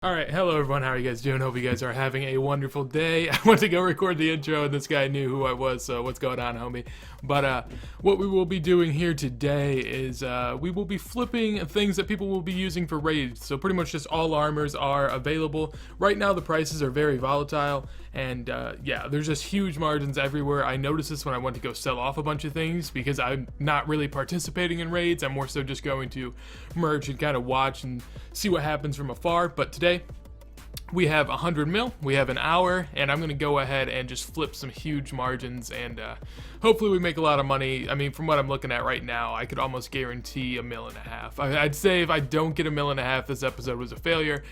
Alright, hello everyone, how are you guys doing? Hope you guys are having a wonderful day. I went to go record the intro and this guy knew who I was, so what's going on, homie? But what we will be doing here today is we will be flipping things that people will be using for raids. So pretty much just all armors are available. Right now the prices are very volatile, and yeah, there's just huge margins everywhere. I noticed this when I went to go sell off a bunch of things because I'm not really participating in raids. I'm more so just going to merge and kind of watch and see what happens from afar. But today we have 100 mil, we have an hour, and I'm going to go ahead and just flip some huge margins, and hopefully we make a lot of money. I mean, from what I'm looking at right now, I could almost guarantee $1.5 million. I'd say if I don't get $1.5 million, this episode was a failure,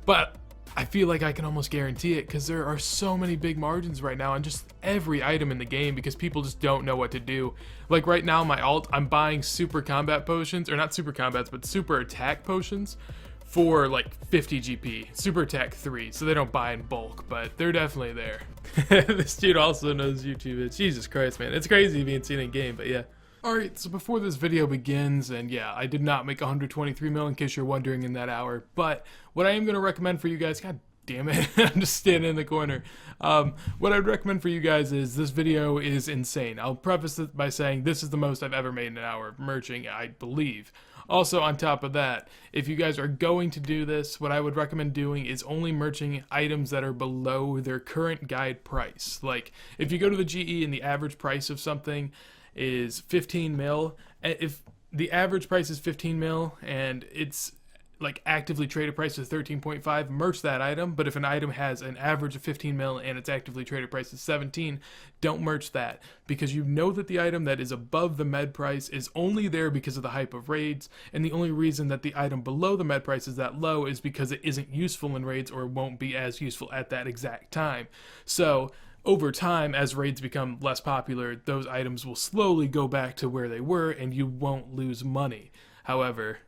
but I feel like I can almost guarantee it because there are so many big margins right now on just every item in the game because people just don't know what to do. Like right now, my alt, I'm buying super combat potions, or not super combats, but super attack potions for like 50 GP, super attack 3, so they don't buy in bulk, but they're definitely there. This dude also knows YouTube. It's Jesus Christ, man. It's crazy being seen in game, but yeah. Alright, so before this video begins, and yeah, I did not make 123 mil in case you're wondering in that hour, but what I am going to recommend for you guys, god damn it, I'm just standing in the corner. What I'd recommend for you guys is this video is insane. I'll preface it by saying this is the most I've ever made in an hour merching, I believe. Also, on top of that, if you guys are going to do this, what I would recommend doing is only merching items that are below their current guide price. Like, if you go to the GE and the average price of something is 15 mil, if the average price is 15 mil and it's like actively traded price is 13.5, merch that item. But if an item has an average of 15 mil and its actively traded price is 17, don't merch that, because you know that the item that is above the med price is only there because of the hype of raids, and the only reason that the item below the med price is that low is because it isn't useful in raids or won't be as useful at that exact time. So over time, as raids become less popular, those items will slowly go back to where they were and you won't lose money. However,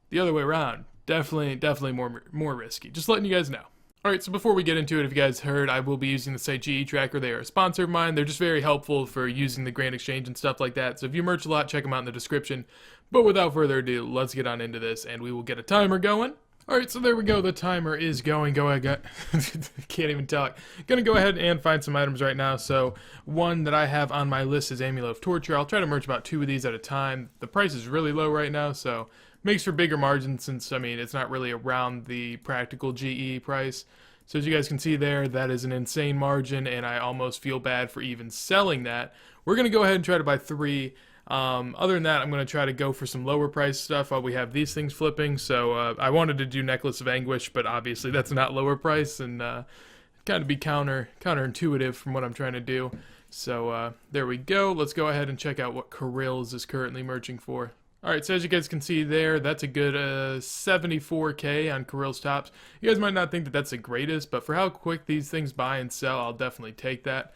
the other way around, definitely more risky. Just letting you guys know. Alright, so before we get into it, if you guys heard, I will be using the site GE Tracker. They are a sponsor of mine. They're just very helpful for using the Grand Exchange and stuff like that. So if you merch a lot, check them out in the description. But without further ado, let's get on into this and we will get a timer going. Alright, so there we go. The timer is going. Go ahead. Can't even talk. Gonna go ahead and find some items right now. So one that I have on my list is Amulet of Torture. I'll try to merch about 2 of these at a time. The price is really low right now, so makes for bigger margins since, I mean, it's not really around the practical GE price. So as you guys can see there, that is an insane margin, and I almost feel bad for even selling that. We're going to go ahead and try to buy 3. Other than that, I'm going to try to go for some lower price stuff while we have these things flipping. So I wanted to do Necklace of Anguish, but obviously that's not lower price, and kind of be counterintuitive from what I'm trying to do. So there we go. Let's go ahead and check out what Karil's is currently merging for. Alright, so as you guys can see there, that's a good 74k on Karil's tops. You guys might not think that that's the greatest, but for how quick these things buy and sell, I'll definitely take that.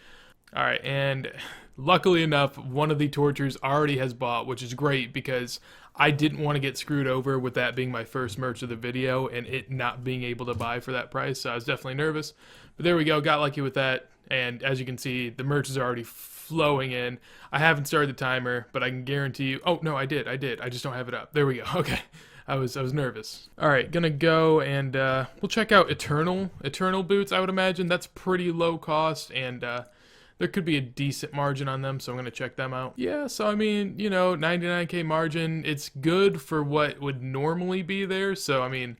Alright, and luckily enough, one of the tortures already has bought, which is great because I didn't want to get screwed over with that being my first merch of the video and it not being able to buy for that price, so I was definitely nervous. But there we go, got lucky with that, and as you can see, the merch is already flowing in. I haven't started the timer, but I can guarantee you. Oh no, I did. I just don't have it up. There we go. Okay, I was nervous. All right, gonna go and we'll check out Eternal boots. I would imagine that's pretty low cost, and there could be a decent margin on them, so I'm gonna check them out. Yeah, so I mean, you know, 99k margin. It's good for what would normally be there. So I mean,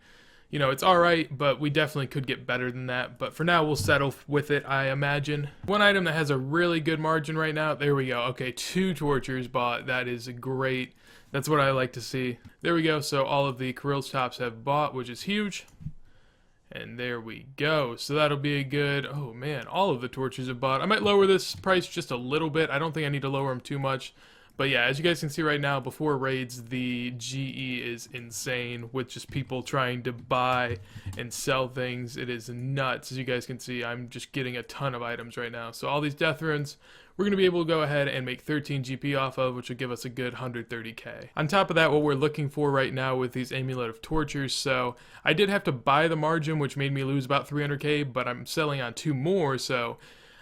you know, it's alright, but we definitely could get better than that. But for now, we'll settle with it, I imagine. One item that has a really good margin right now, there we go. Okay, 2 tortures bought. That is great. That's what I like to see. There we go. So all of the Karil's tops have bought, which is huge. And there we go. So that'll be a good, oh man, all of the tortures have bought. I might lower this price just a little bit. I don't think I need to lower them too much. But yeah, as you guys can see right now, before raids, the GE is insane with just people trying to buy and sell things. It is nuts. As you guys can see, I'm just getting a ton of items right now. So all these death runes, we're going to be able to go ahead and make 13 GP off of, which will give us a good 130k. On top of that, what we're looking for right now with these Amulet of Tortures, so I did have to buy the margin, which made me lose about 300k, but I'm selling on 2 more, so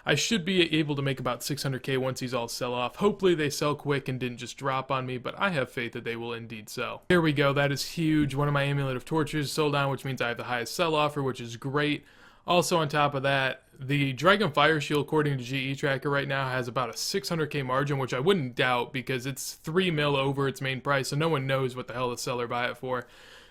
I should be able to make about 600k once these all sell off. Hopefully they sell quick and didn't just drop on me, but I have faith that they will indeed sell. Here we go, that is huge. One of my Amulet of Tortures sold down, which means I have the highest sell offer, which is great. Also on top of that, the Dragon Fire Shield, according to GE Tracker right now, has about a 600k margin, which I wouldn't doubt because it's 3 mil over its main price, so no one knows what the hell the seller buy it for.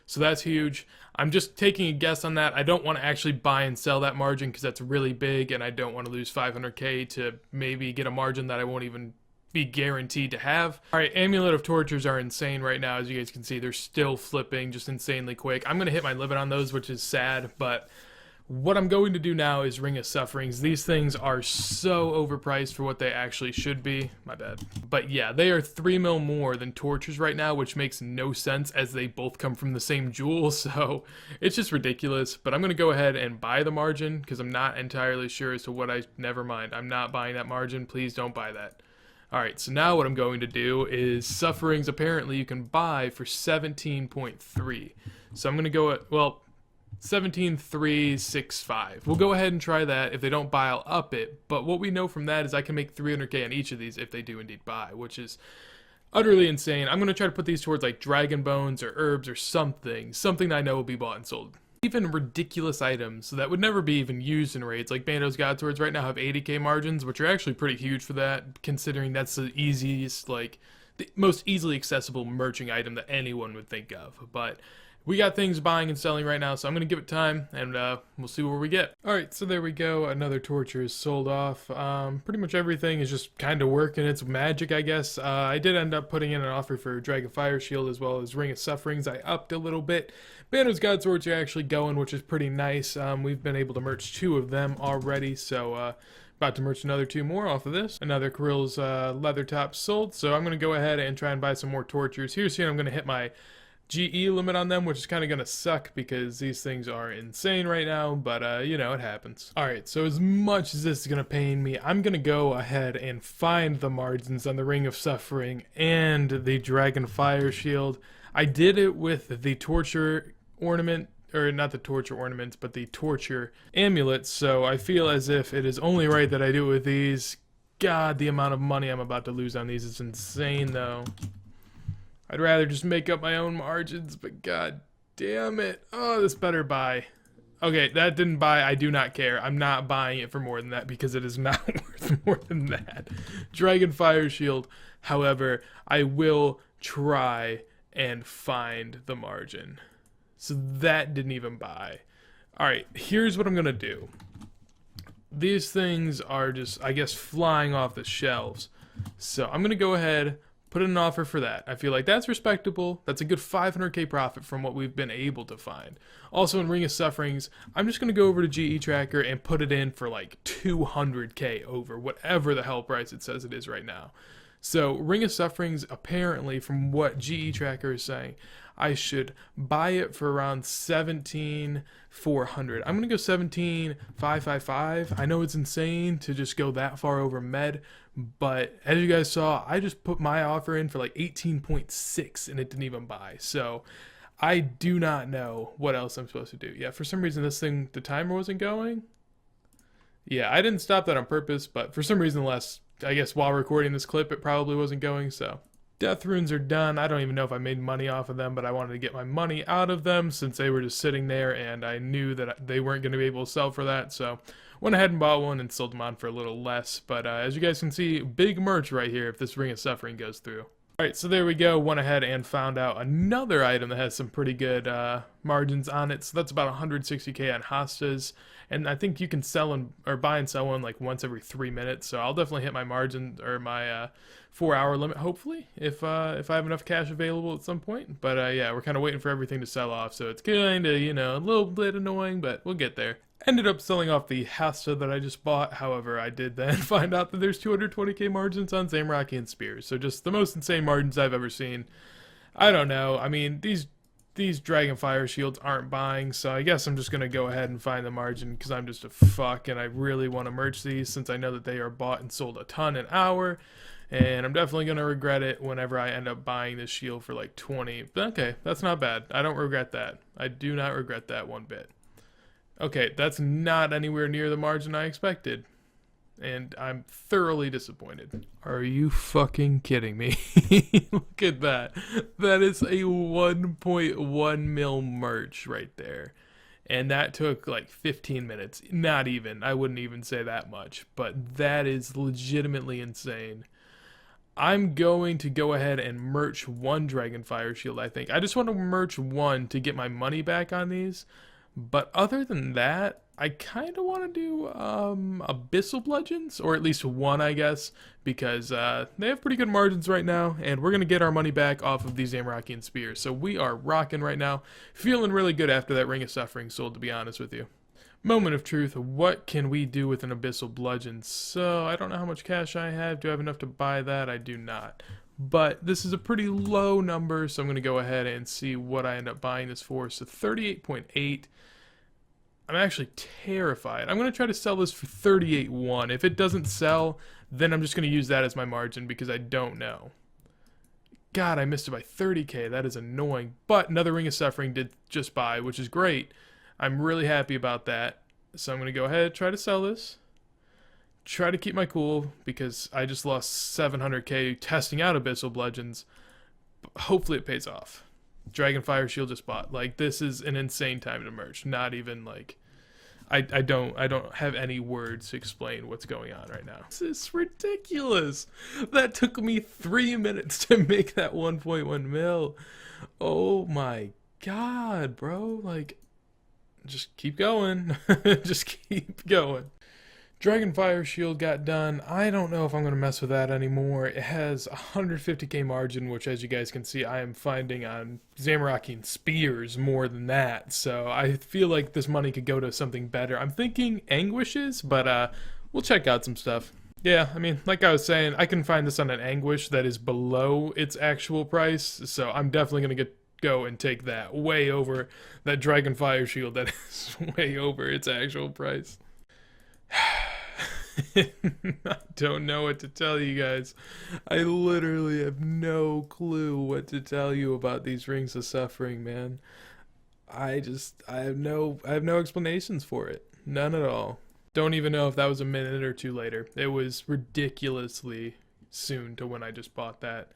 So that's huge. I'm just taking a guess on that. I don't want to actually buy and sell that margin because that's really big, and I don't want to lose 500k to maybe get a margin that I won't even be guaranteed to have. Alright, Amulet of Tortures are insane right now. As you guys can see, they're still flipping just insanely quick. I'm going to hit my limit on those, which is sad, but what I'm going to do now is Ring of Sufferings. These things are so overpriced for what they actually should be. My bad. But yeah, they are 3 mil more than Tortures right now, which makes no sense as they both come from the same jewel, so it's just ridiculous. But I'm going to go ahead and buy the margin because I'm not entirely sure as to what never mind. I'm not buying that margin. Please don't buy that. Alright, so now what I'm going to do is Sufferings apparently you can buy for 17.3. So I'm going to go at, well, 17,365. We'll go ahead and try that. If they don't buy, I'll up it. But what we know from that is I can make 300k on each of these if they do indeed buy, which is utterly insane. I'm going to try to put these towards like Dragon Bones or Herbs or something that I know will be bought and sold. Even ridiculous items that would never be even used in raids, like Bandos God Swords right now have 80k margins, which are actually pretty huge for that, considering that's the easiest, like, the most easily accessible merching item that anyone would think of. But we got things buying and selling right now, so I'm going to give it time, and we'll see where we get. Alright, so there we go. Another Torture is sold off. Pretty much everything is just kind of working its magic, I guess. I did end up putting in an offer for Dragon Fire Shield as well as Ring of Sufferings. I upped a little bit. Bandos God Swords are actually going, which is pretty nice. We've been able to merch 2 of them already, so about to merch another 2 more off of this. Another Krill's leather top sold, so I'm going to go ahead and try and buy some more Tortures. Here soon I'm going to hit my GE limit on them, which is kind of going to suck because these things are insane right now, but you know, it happens. Alright, so as much as this is going to pain me, I'm going to go ahead and find the margins on the Ring of Suffering and the Dragon Fire Shield. I did it with the Torture ornament, or not the Torture ornaments, but the Torture amulets, so I feel as if it is only right that I do it with these. God, the amount of money I'm about to lose on these is insane though. I'd rather just make up my own margins, but god damn it. Oh, this better buy. Okay, that didn't buy. I do not care. I'm not buying it for more than that because it is not worth more than that. Dragon Fire Shield, however, I will try and find the margin. So that didn't even buy. Alright, here's what I'm going to do. These things are just, I guess, flying off the shelves. So I'm going to go ahead, put in an offer for that. I feel like that's respectable. That's a good 500k profit from what we've been able to find. Also in Ring of Sufferings, I'm just going to go over to GE Tracker and put it in for like 200k over whatever the hell price it says it is right now. So Ring of Sufferings, apparently from what GE Tracker is saying, I should buy it for around 17,400. I'm going to go 17,555. I know it's insane to just go that far over med, but as you guys saw, I just put my offer in for like 18.6 and it didn't even buy. So I do not know what else I'm supposed to do. Yeah, for some reason this thing, the timer wasn't going. Yeah, I didn't stop that on purpose, but for some reason I guess while recording this clip, it probably wasn't going, so. Death runes are done. I don't even know if I made money off of them, but I wanted to get my money out of them since they were just sitting there and I knew that they weren't going to be able to sell for that. So went ahead and bought one and sold them on for a little less. But as you guys can see, big merch right here if this Ring of Suffering goes through. Alright, so there we go. Went ahead and found out another item that has some pretty good margins on it. So that's about 160k on Hostas. And I think you can sell or buy and sell one like once every 3 minutes. So I'll definitely hit my margin or my 4-hour limit, hopefully, if I have enough cash available at some point. But yeah, we're kind of waiting for everything to sell off. So it's kind of, you know, a little bit annoying, but we'll get there. Ended up selling off the Hasta that I just bought. However, I did then find out that there's 220k margins on Zamorak and Spears. So just the most insane margins I've ever seen. I don't know. I mean, these Dragon Fire Shields aren't buying, so I guess I'm just going to go ahead and find the margin because I'm just a fuck and I really want to merch these since I know that they are bought and sold a ton an hour. And I'm definitely going to regret it whenever I end up buying this shield for like 20. But okay, that's not bad. I don't regret that. I do not regret that one bit. Okay, that's not anywhere near the margin I expected. and I'm thoroughly disappointed. Are you fucking kidding me? Look at that. That is a 1.1 mil merch right there. And that took like 15 minutes. Not even. I wouldn't even say that much. But that is legitimately insane. I'm going to go ahead and merch one Dragonfire Shield, I think. I just want to merch one to get my money back on these. But other than that, I kind of want to do Abyssal Bludgeons, or at least one, I guess, because they have pretty good margins right now, and we're going to get our money back off of these Zamorakian Spears. So we are rocking right now, feeling really good after that Ring of Suffering sold, to be honest with you. Moment of truth, what can we do with an Abyssal Bludgeon? So, I don't know how much cash I have. Do I have enough to buy that? I do not. But this is a pretty low number, so I'm going to go ahead and see what I end up buying this for. So 38.8. I'm actually terrified. I'm going to try to sell this for 38.1. If it doesn't sell, then I'm just going to use that as my margin because I don't know. God, I missed it by 30k. That is annoying. But another Ring of Suffering did just buy, which is great. I'm really happy about that. So I'm going to go ahead and try to sell this. Try to keep my cool because I just lost 700k testing out Abyssal Bludgeons. Hopefully it pays off. Dragonfire Shield just bought. Like, this is an insane time to merge. Not even like I don't have any words to explain what's going on right now. This is ridiculous. That took me 3 minutes to make that 1.1 mil. Oh my god, bro. Like, just keep going. Just keep going. Dragonfire Shield got done. I don't know if I'm going to mess with that anymore. It has 150k margin, which as you guys can see, I am finding on Zamorakian Spears more than that. So I feel like this money could go to something better. I'm thinking Anguishes, but we'll check out some stuff. Yeah, I mean, like I was saying, I can find this on an Anguish that is below its actual price. So I'm definitely going to go and take that way over that Dragonfire Shield that is way over its actual price. I don't know what to tell you guys. I literally have no clue what to tell you about these Rings of Suffering, man. I have no explanations for it. None at all. Don't even know if that was a minute or two later. It was ridiculously soon to when I just bought that.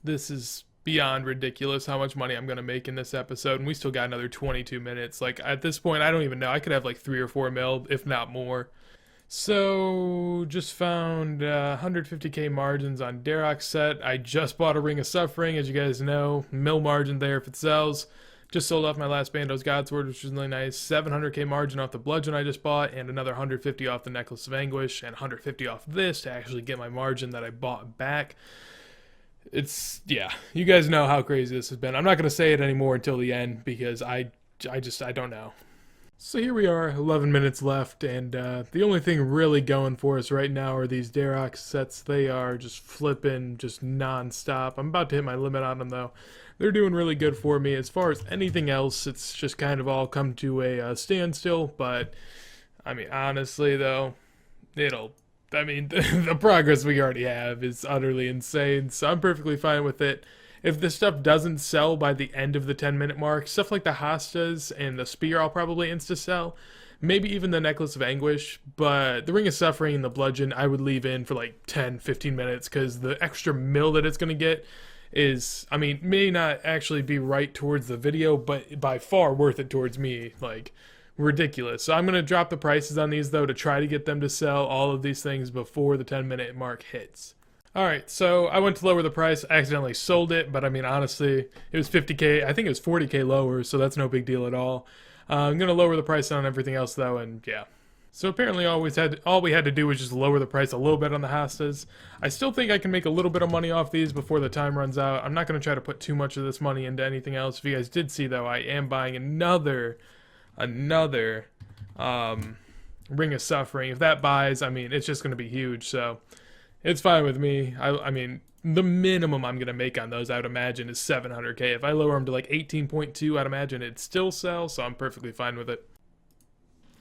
This is beyond ridiculous how much money I'm going to make in this episode, and we still got another 22 minutes. Like, at this point, I don't even know. I could have like 3 or 4 mil, if not more. So, just found 150k margins on Darok set. I just bought a Ring of Suffering, as you guys know. Mil margin there if it sells. Just sold off my last Bandos Godsword, which was really nice. 700k margin off the Bludgeon I just bought, and another 150 off the Necklace of Anguish, and 150 off this to actually get my margin that I bought back. It's, yeah, you guys know how crazy this has been. I'm not going to say it anymore until the end, because I don't know. So here we are, 11 minutes left, and the only thing really going for us right now are these Darok sets. They are just flipping, just non-stop. I'm about to hit my limit on them, though. They're doing really good for me. As far as anything else, it's just kind of all come to a standstill, but, I mean, honestly, though, the progress we already have is utterly insane, so I'm perfectly fine with it. If this stuff doesn't sell by the end of the 10-minute mark, stuff like the Hastas and the Spear I'll probably insta-sell. Maybe even the Necklace of Anguish, but the Ring of Suffering and the Bludgeon I would leave in for like 10-15 minutes because the extra mil that it's going to get is, I mean, may not actually be right towards the video, but by far worth it towards me. Like, ridiculous. So I'm going to drop the prices on these, though, to try to get them to sell all of these things before the 10-minute mark hits. Alright, so I went to lower the price, accidentally sold it, but I mean, honestly, it was 50k, I think it was 40k lower, so that's no big deal at all. I'm going to lower the price on everything else, though, and yeah. So apparently all we had to do was just lower the price a little bit on the Hastas. I still think I can make a little bit of money off these before the time runs out. I'm not going to try to put too much of this money into anything else. If you guys did see, though, I am buying another Ring of Suffering. If that buys, I mean, it's just going to be huge, so it's fine with me. I mean, the minimum I'm going to make on those, I would imagine, is 700k. If I lower them to like 18.2, I'd imagine it'd still sell, so I'm perfectly fine with it.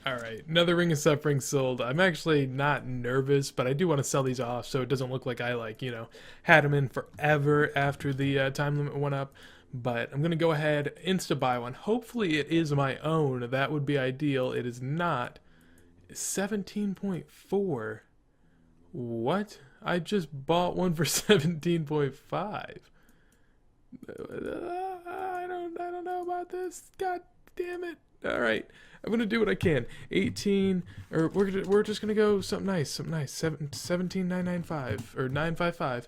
Alright, another Ring of Suffering sold. I'm actually not nervous, but I do want to sell these off so it doesn't look like I, like, you know, had them in forever after the time limit went up. But I'm going to go ahead, insta-buy one. Hopefully it is my own. That would be ideal. It is not. 17.4. What? I just bought one for 17.5. I don't know about this. God damn it. All right. I'm gonna do what I can. 18, or we're just gonna go something nice, 17,995 or 955.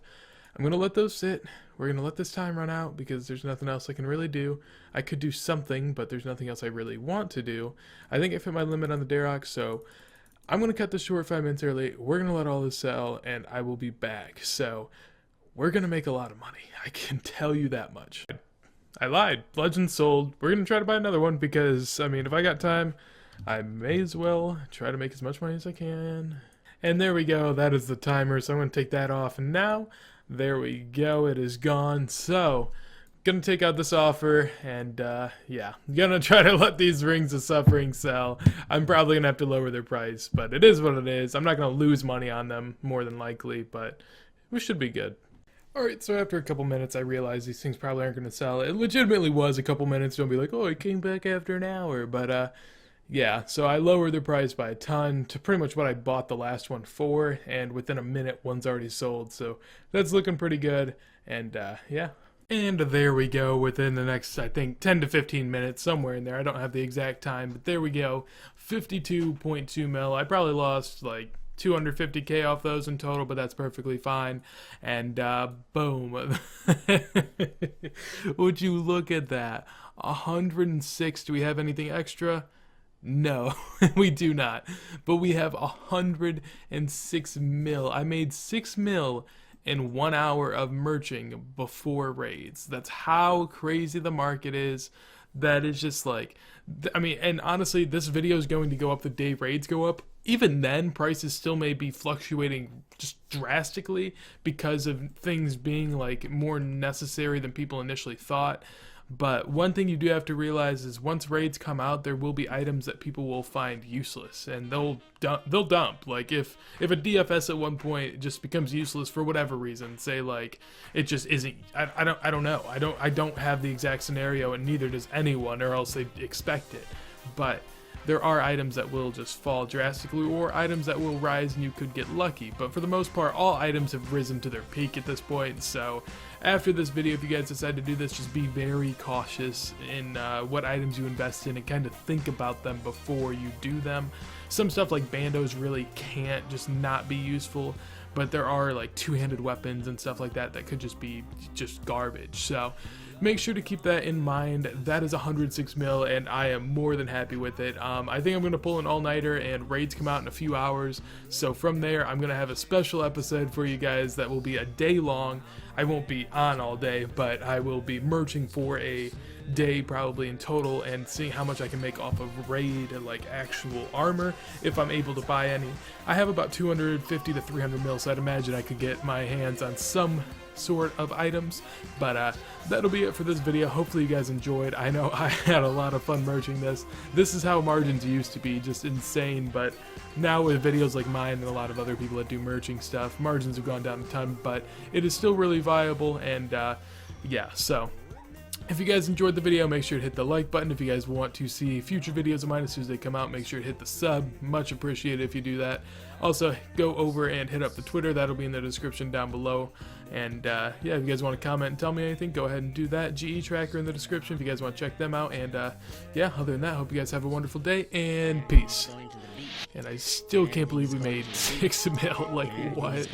I'm gonna let those sit. We're gonna let this time run out because there's nothing else I can really do. I could do something, but there's nothing else I really want to do. I think I've hit my limit on the Darox, so I'm gonna cut this short 5 minutes early. We're gonna let all this sell, and I will be back. So we're gonna make a lot of money. I can tell you that much. I lied. Legends sold. We're gonna try to buy another one because, I mean, if I got time, I may as well try to make as much money as I can. And there we go. That is the timer. So I'm gonna take that off. And now, there we go. It is gone. So, gonna take out this offer, and yeah, gonna try to let these Rings of Suffering sell. I'm probably gonna have to lower their price, but it is what it is. I'm not gonna lose money on them, more than likely, but we should be good. Alright, so after a couple minutes, I realized these things probably aren't going to sell. It legitimately was a couple minutes. Don't be like, oh, it came back after an hour. But, yeah, so I lowered the price by a ton to pretty much what I bought the last one for. And within a minute, one's already sold. So that's looking pretty good. And, yeah. And there we go, within the next, I think, 10 to 15 minutes, somewhere in there. I don't have the exact time, but there we go. 52.2 mil. I probably lost, like, 250k off those in total, but that's perfectly fine. And boom. Would you look at that? 106. Do we have anything extra? No, we do not. But we have 106 mil. I made 6 mil in 1 hour of merching before raids. That's how crazy the market is. That is just like, I mean, and honestly, this video is going to go up the day raids go up. Even then, prices still may be fluctuating just drastically because of things being like more necessary than people initially thought. But one thing you do have to realize is once raids come out, there will be items that people will find useless, and they'll dump. Like if a DFS at one point just becomes useless for whatever reason, say like it just isn't. I don't know. I don't have the exact scenario, and neither does anyone, or else they expect it. But there are items that will just fall drastically, or items that will rise and you could get lucky. But for the most part, all items have risen to their peak at this point. So after this video, if you guys decide to do this, just be very cautious in what items you invest in and kind of think about them before you do them. Some stuff like bandos really can't just not be useful, but there are like two-handed weapons and stuff like that that could just be just garbage. So make sure to keep that in mind. That is 106 mil, and I am more than happy with it. I think I'm going to pull an all-nighter, and raids come out in a few hours. So from there, I'm going to have a special episode for you guys that will be a day long. I won't be on all day, but I will be merching for a day probably in total and seeing how much I can make off of raid and like actual armor if I'm able to buy any. I have about 250 to 300 mil, so I'd imagine I could get my hands on some sort of items. But that'll be it for this video. Hopefully you guys enjoyed. I know I had a lot of fun merging this. This is how margins used to be, just insane, but now with videos like mine and a lot of other people that do merging stuff, margins have gone down a ton, but it is still really viable. And yeah, so if you guys enjoyed the video, make sure to hit the like button. If you guys want to see future videos of mine as soon as they come out, make sure to hit the sub. Much appreciated if you do that. Also, go over and hit up the Twitter. That'll be in the description down below. And yeah, if you guys want to comment and tell me anything, go ahead and do that. GE Tracker in the description if you guys want to check them out. And yeah, other than that, hope you guys have a wonderful day, and peace. And I still can't believe we made 6 mil. Like, what?